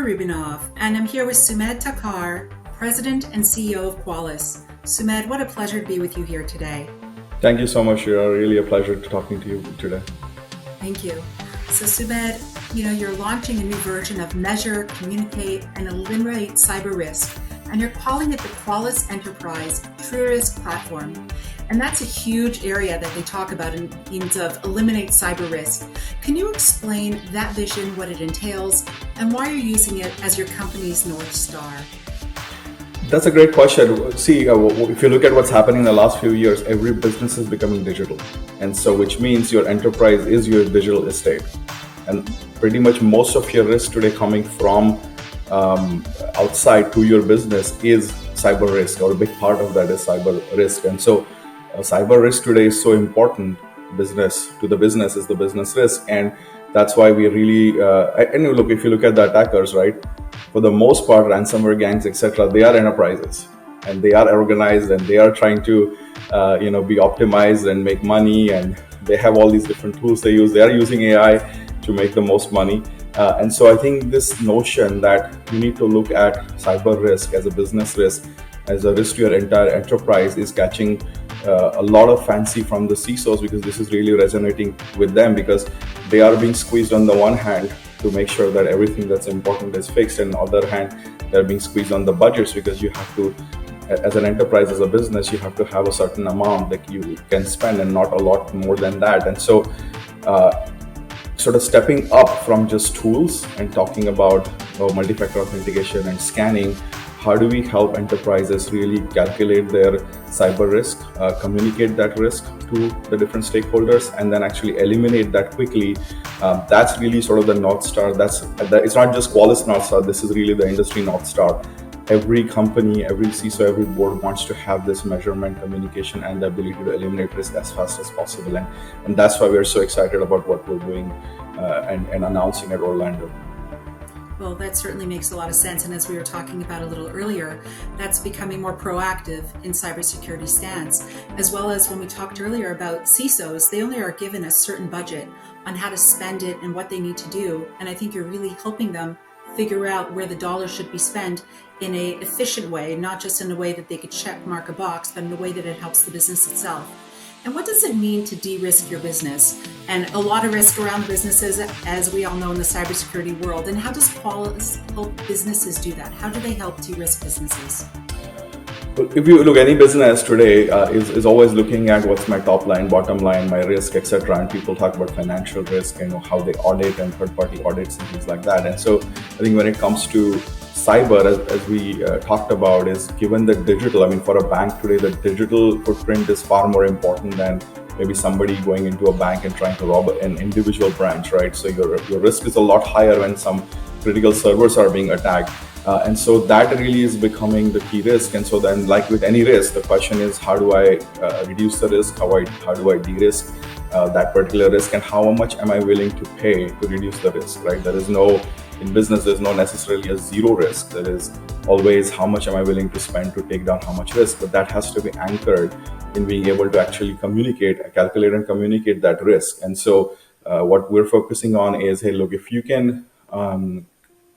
Rubinoff, and I'm here with Sumedh Thakar, President and CEO of Qualys. Sumedh, what a pleasure to be with you here today. Thank you so much, Shira. Really a pleasure talking to you today. Thank you. So Sumedh, you're launching a new version of Measure, Communicate, and Eliminate Cyber Risk, and you're calling it the Qualys Enterprise True Risk Platform. And that's a huge area that they talk about in terms of eliminate cyber risk. Can you explain that vision, what it entails, and why you're using it as your company's North Star? That's a great question. See, if you look at what's happening in the last few years, every business is becoming digital. And so which means your enterprise is your digital estate. And pretty much most of your risk today coming from outside to your business is cyber risk, or a big part of that is cyber risk. And so cyber risk today is so important. Business to the business is the business risk, and that's why we really and look, if you look at the attackers, right, for the most part, ransomware gangs, etc., they are enterprises and they are organized and they are trying to be optimized and make money, and they have all these different tools they use. They are using AI to make the most money, and so I think this notion that you need to look at cyber risk as a business risk, as a risk to your entire enterprise, is catching a lot of fancy from the CISOs, because this is really resonating with them, because they are being squeezed on the one hand to make sure that everything that's important is fixed, and on the other hand they're being squeezed on the budgets, because you have to, as an enterprise, as a business, you have to have a certain amount that you can spend and not a lot more than that. And so sort of stepping up from just tools and talking about multi-factor authentication and scanning, how do we help enterprises really calculate their cyber risk, communicate that risk to the different stakeholders, and then actually eliminate that quickly? That's really sort of the North Star. It's not just Qualys North Star, this is really the industry North Star. Every company, every CISO, every board wants to have this measurement, communication, and the ability to eliminate risk as fast as possible. And that's why we're so excited about what we're doing and announcing at Orlando. Well, that certainly makes a lot of sense. And as we were talking about a little earlier, that's becoming more proactive in cybersecurity stance, as well as when we talked earlier about CISOs, they only are given a certain budget on how to spend it and what they need to do. And I think you're really helping them figure out where the dollars should be spent in a efficient way, not just in a way that they could check mark a box, but in a way that it helps the business itself. And what does it mean to de-risk your business? And a lot of risk around businesses, as we all know in the cybersecurity world. And how does Qualys help businesses do that? How do they help de-risk businesses? If you look, any business today is always looking at what's my top line, bottom line, my risk, etc. And people talk about financial risk, how they audit and third-party audits and things like that. And so I think when it comes to cyber, as we talked about, is given the digital, for a bank today, the digital footprint is far more important than maybe somebody going into a bank and trying to rob an individual branch, right? So your risk is a lot higher when some critical servers are being attacked. And so that really is becoming the key risk. And so then, like with any risk, the question is, how do I reduce the risk? How do I de-risk that particular risk? And how much am I willing to pay to reduce the risk, right? In business, there's no necessarily a zero risk. There is always how much am I willing to spend to take down how much risk, but that has to be anchored in being able to actually calculate and communicate that risk. And so what we're focusing on is, hey, look, if you can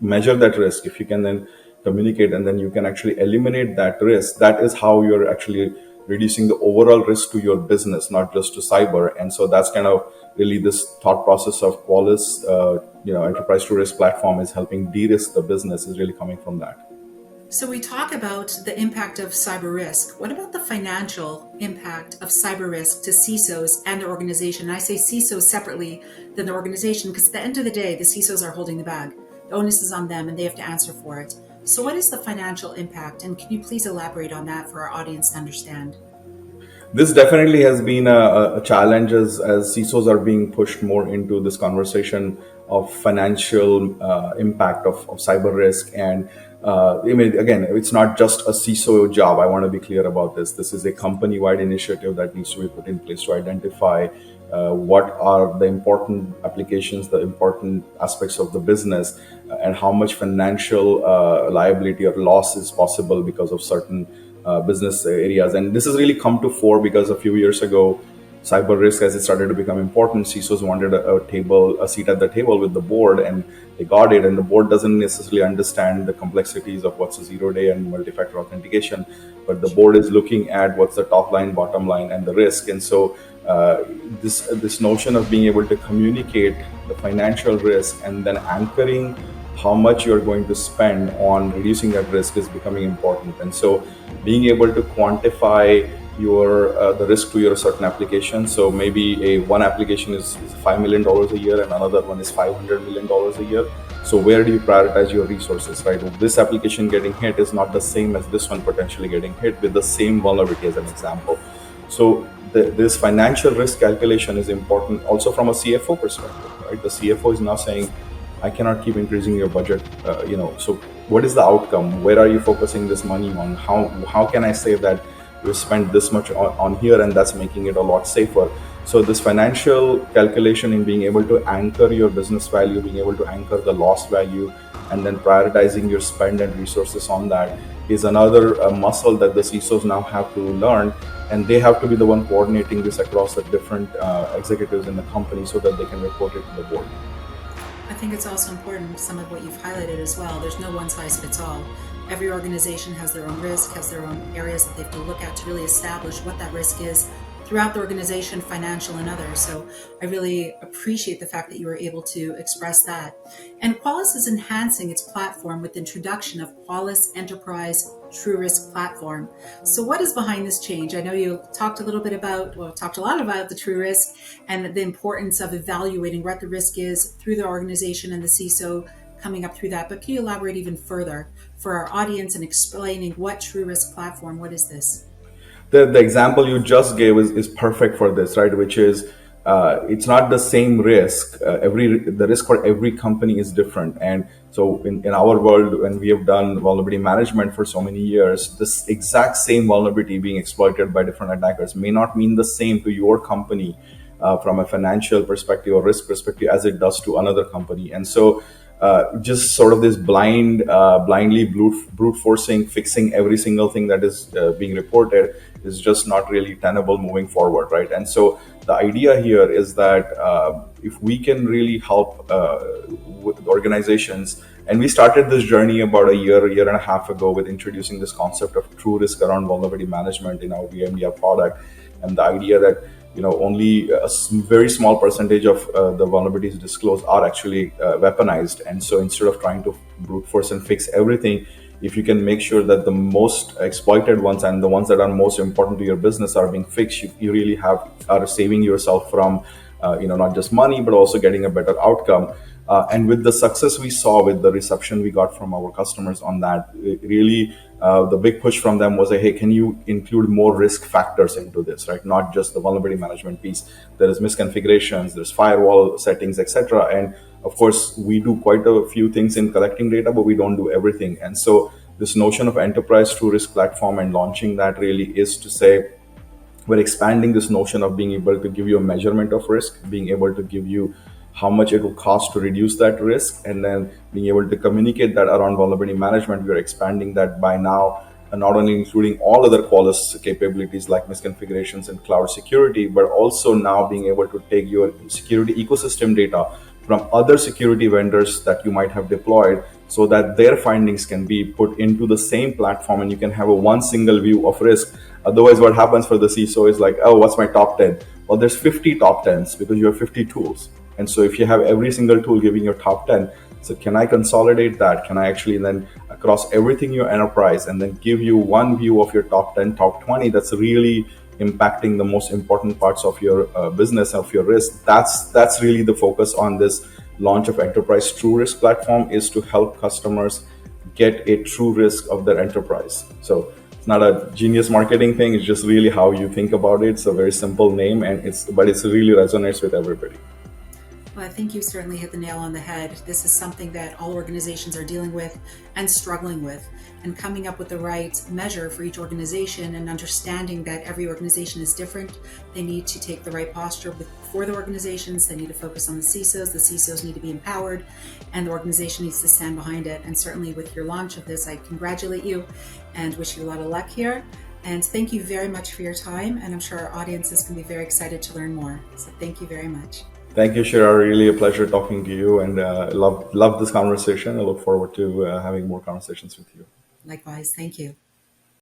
measure that risk, if you can then communicate, and then you can actually eliminate that risk, that is how you're actually reducing the overall risk to your business, not just to cyber. And so that's kind of really this thought process of Qualys, Enterprise True Risk Platform is helping de-risk the business, is really coming from that. So we talk about the impact of cyber risk. What about the financial impact of cyber risk to CISOs and their organization? And I say CISOs separately than the organization, because at the end of the day, the CISOs are holding the bag. The onus is on them and they have to answer for it. So what is the financial impact? And can you please elaborate on that for our audience to understand? This definitely has been a challenge as CISOs are being pushed more into this conversation of financial impact of cyber risk. And again, it's not just a CISO job. I want to be clear about this. This is a company-wide initiative that needs to be put in place to identify what are the important applications, the important aspects of the business, and how much financial liability or loss is possible because of certain business areas. And this has really come to fore because a few years ago, cyber risk, as it started to become important, CISOs wanted a seat at the table with the board, and they got it. And the board doesn't necessarily understand the complexities of what's a zero-day and multi-factor authentication, but the board is looking at what's the top line, bottom line, and the risk. And so this notion of being able to communicate the financial risk and then anchoring how much you're going to spend on reducing that risk is becoming important. And so being able to quantify your the risk to your certain application. So maybe one application is $5 million a year and another one is $500 million a year. So where do you prioritize your resources, right? This application getting hit is not the same as this one potentially getting hit with the same vulnerability, as an example. So this financial risk calculation is important also from a CFO perspective, right? The CFO is now saying, I cannot keep increasing your budget, so what is the outcome? Where are you focusing this money on? How can I say that you spend this much on here and that's making it a lot safer? So this financial calculation in being able to anchor your business value, being able to anchor the loss value, and then prioritizing your spend and resources on that is another muscle that the CISOs now have to learn. And they have to be the one coordinating this across the different executives in the company so that they can report it to the board. I think it's also important, some of what you've highlighted as well, there's no one size fits all. Every organization has their own risk, has their own areas that they have to look at to really establish what that risk is throughout the organization, financial and others. So I really appreciate the fact that you were able to express that. And Qualys is enhancing its platform with the introduction of Qualys Enterprise TruRisk platform. So what is behind this change? I know you talked a lot about the TruRisk and the importance of evaluating what the risk is through the organization and the CISO coming up through that. But can you elaborate even further for our audience and explaining what TruRisk platform, what is this? The example you just gave is perfect for this, right? Which is it's not the same risk. The risk for every company is different. And so in our world, when we have done vulnerability management for so many years, this exact same vulnerability being exploited by different attackers may not mean the same to your company from a financial perspective or risk perspective as it does to another company. And so just sort of this blindly brute forcing, fixing every single thing that is being reported is just not really tenable moving forward, right? And so the idea here is that if we can really help with organizations, and we started this journey about a year and a half ago with introducing this concept of TruRisk around vulnerability management in our VMDR product, and the idea that only a very small percentage of the vulnerabilities disclosed are actually weaponized. And so instead of trying to brute force and fix everything, if you can make sure that the most exploited ones and the ones that are most important to your business are being fixed, you really are saving yourself from not just money, but also getting a better outcome. And with the success we saw, with the reception we got from our customers on that, really the big push from them was, hey, can you include more risk factors into this, right? Not just the vulnerability management piece. There is misconfigurations, there's firewall settings, etc. And of course, we do quite a few things in collecting data, but we don't do everything. And so this notion of enterprise TruRisk platform and launching that really is to say, we're expanding this notion of being able to give you a measurement of risk, being able to give you how much it will cost to reduce that risk, and then being able to communicate that around vulnerability management. We're expanding that by now, not only including all other Qualys capabilities like misconfigurations and cloud security, but also now being able to take your security ecosystem data from other security vendors that you might have deployed so that their findings can be put into the same platform and you can have a one single view of risk. Otherwise, what happens for the CISO is like, oh, what's my top 10? Well, there's 50 top 10s because you have 50 tools. And so if you have every single tool giving your top 10, so can I consolidate that? Can I actually then across everything in your enterprise and then give you one view of your top 10, top 20 that's really impacting the most important parts of your business, of your risk? That's really the focus on this launch of Enterprise TruRisk platform, is to help customers get a true risk of their enterprise. So it's not a genius marketing thing. It's just really how you think about it. It's a very simple name, and it really resonates with everybody. Well, I think you certainly hit the nail on the head. This is something that all organizations are dealing with and struggling with, and coming up with the right measure for each organization and understanding that every organization is different. They need to take the right posture for the organizations. They need to focus on the CISOs. The CISOs need to be empowered, and the organization needs to stand behind it. And certainly with your launch of this, I congratulate you and wish you a lot of luck here. And thank you very much for your time. And I'm sure our audience is going to be very excited to learn more. So thank you very much. Thank you, Shira. Really a pleasure talking to you, and love this conversation. I look forward to having more conversations with you. Likewise. Thank you.